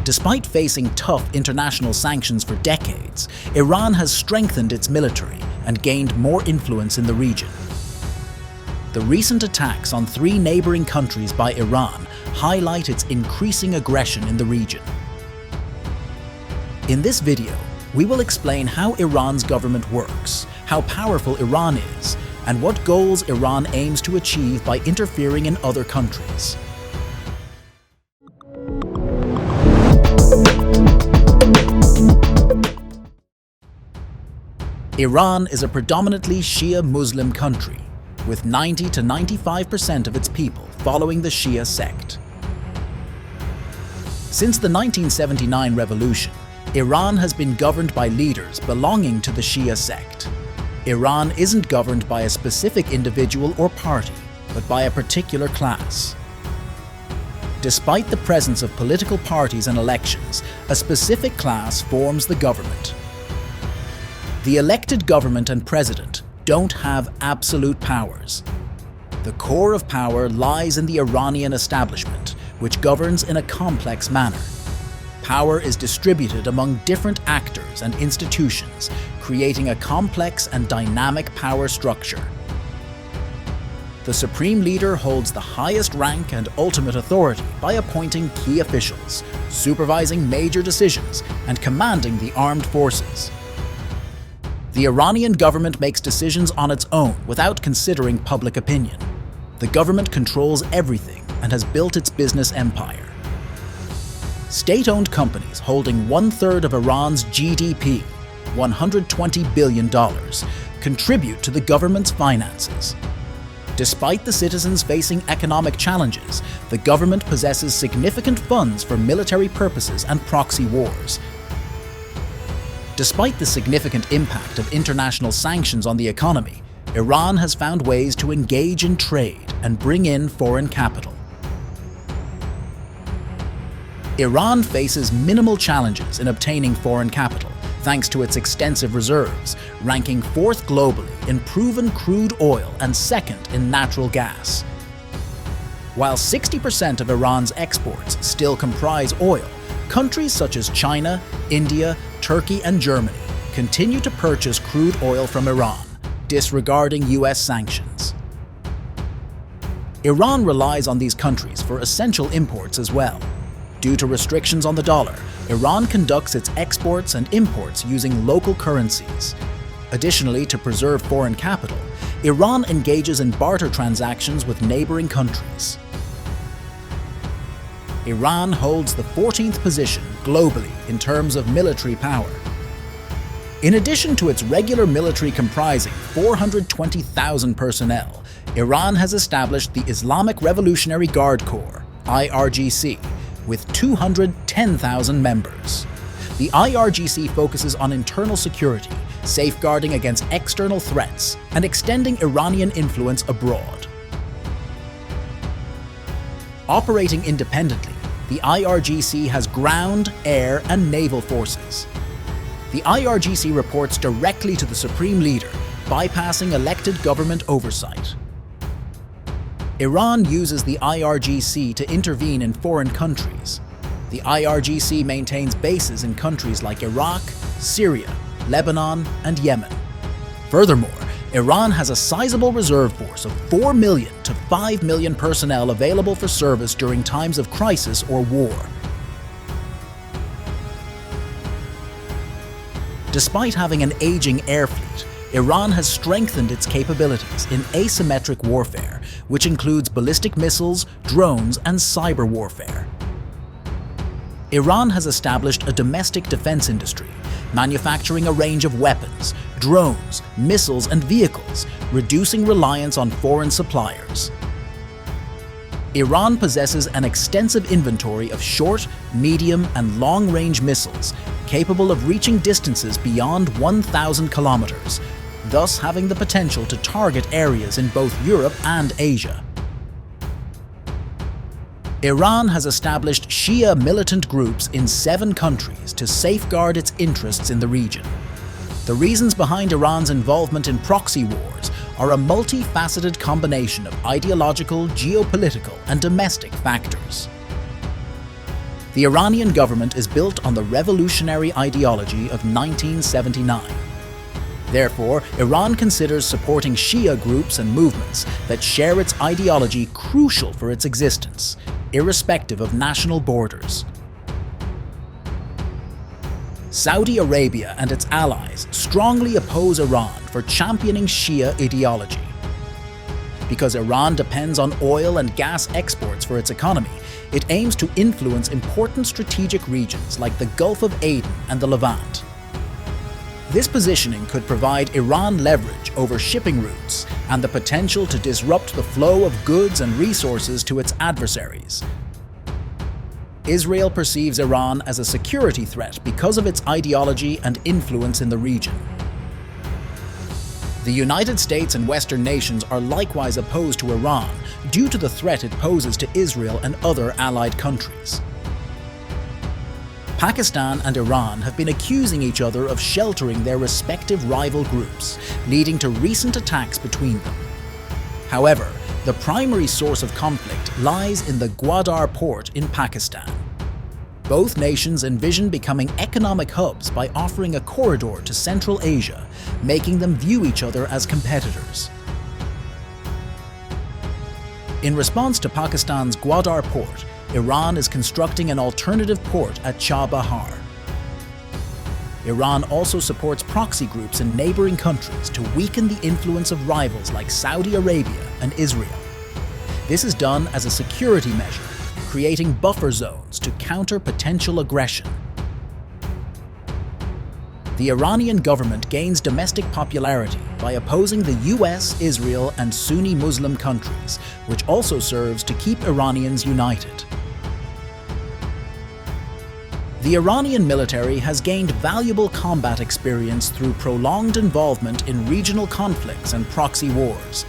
Despite facing tough international sanctions for decades, Iran has strengthened its military and gained more influence in the region. The recent attacks on 3 neighboring countries by Iran highlight its increasing aggression in the region. In this video, we will explain how Iran's government works, how powerful Iran is, and what goals Iran aims to achieve by interfering in other countries. Iran is a predominantly Shia Muslim country, with 90 to 95% of its people following the Shia sect. Since the 1979 revolution, Iran has been governed by leaders belonging to the Shia sect. Iran isn't governed by a specific individual or party, but by a particular class. Despite the presence of political parties and elections, a specific class forms the government. The elected government and president don't have absolute powers. The core of power lies in the Iranian establishment, which governs in a complex manner. Power is distributed among different actors and institutions, creating a complex and dynamic power structure. The supreme leader holds the highest rank and ultimate authority by appointing key officials, supervising major decisions, and commanding the armed forces. The Iranian government makes decisions on its own without considering public opinion. The government controls everything and has built its business empire. State-owned companies holding 1/3 of Iran's GDP, $120 billion, contribute to the government's finances. Despite the citizens facing economic challenges, the government possesses significant funds for military purposes and proxy wars. Despite the significant impact of international sanctions on the economy, Iran has found ways to engage in trade and bring in foreign capital. Iran faces minimal challenges in obtaining foreign capital, thanks to its extensive reserves, ranking 4th globally in proven crude oil and 2nd in natural gas. While 60% of Iran's exports still comprise oil, countries such as China, India, Turkey, and Germany continue to purchase crude oil from Iran, disregarding US sanctions. Iran relies on these countries for essential imports as well. Due to restrictions on the dollar, Iran conducts its exports and imports using local currencies. Additionally, to preserve foreign capital, Iran engages in barter transactions with neighboring countries. Iran holds the 14th position globally in terms of military power. In addition to its regular military comprising 420,000 personnel, Iran has established the Islamic Revolutionary Guard Corps, IRGC, with 210,000 members. The IRGC focuses on internal security, safeguarding against external threats, and extending Iranian influence abroad. Operating independently, the IRGC has ground, air, and naval forces. The IRGC reports directly to the supreme leader, bypassing elected government oversight. Iran uses the IRGC to intervene in foreign countries. The IRGC maintains bases in countries like Iraq, Syria, Lebanon, and Yemen. Furthermore, Iran has a sizable reserve force of 4 million to 5 million personnel available for service during times of crisis or war. Despite having an aging air fleet, Iran has strengthened its capabilities in asymmetric warfare, which includes ballistic missiles, drones, and cyber warfare. Iran has established a domestic defense industry, manufacturing a range of weapons, drones, missiles, and vehicles, reducing reliance on foreign suppliers. Iran possesses an extensive inventory of short, medium, and long-range missiles, capable of reaching distances beyond 1,000 kilometers, thus having the potential to target areas in both Europe and Asia. Iran has established Shia militant groups in 7 countries to safeguard its interests in the region. The reasons behind Iran's involvement in proxy wars are a multifaceted combination of ideological, geopolitical, and domestic factors. The Iranian government is built on the revolutionary ideology of 1979. Therefore, Iran considers supporting Shia groups and movements that share its ideology crucial for its existence, irrespective of national borders. Saudi Arabia and its allies strongly oppose Iran for championing Shia ideology. Because Iran depends on oil and gas exports for its economy, it aims to influence important strategic regions like the Gulf of Aden and the Levant. This positioning could provide Iran leverage over shipping routes and the potential to disrupt the flow of goods and resources to its adversaries. Israel perceives Iran as a security threat because of its ideology and influence in the region. The United States and Western nations are likewise opposed to Iran due to the threat it poses to Israel and other allied countries. Pakistan and Iran have been accusing each other of sheltering their respective rival groups, leading to recent attacks between them. However, the primary source of conflict lies in the Gwadar port in Pakistan. Both nations envision becoming economic hubs by offering a corridor to Central Asia, making them view each other as competitors. In response to Pakistan's Gwadar port, Iran is constructing an alternative port at Chabahar. Iran also supports proxy groups in neighboring countries to weaken the influence of rivals like Saudi Arabia and Israel. This is done as a security measure, creating buffer zones to counter potential aggression. The Iranian government gains domestic popularity by opposing the US, Israel, and Sunni Muslim countries, which also serves to keep Iranians united. The Iranian military has gained valuable combat experience through prolonged involvement in regional conflicts and proxy wars.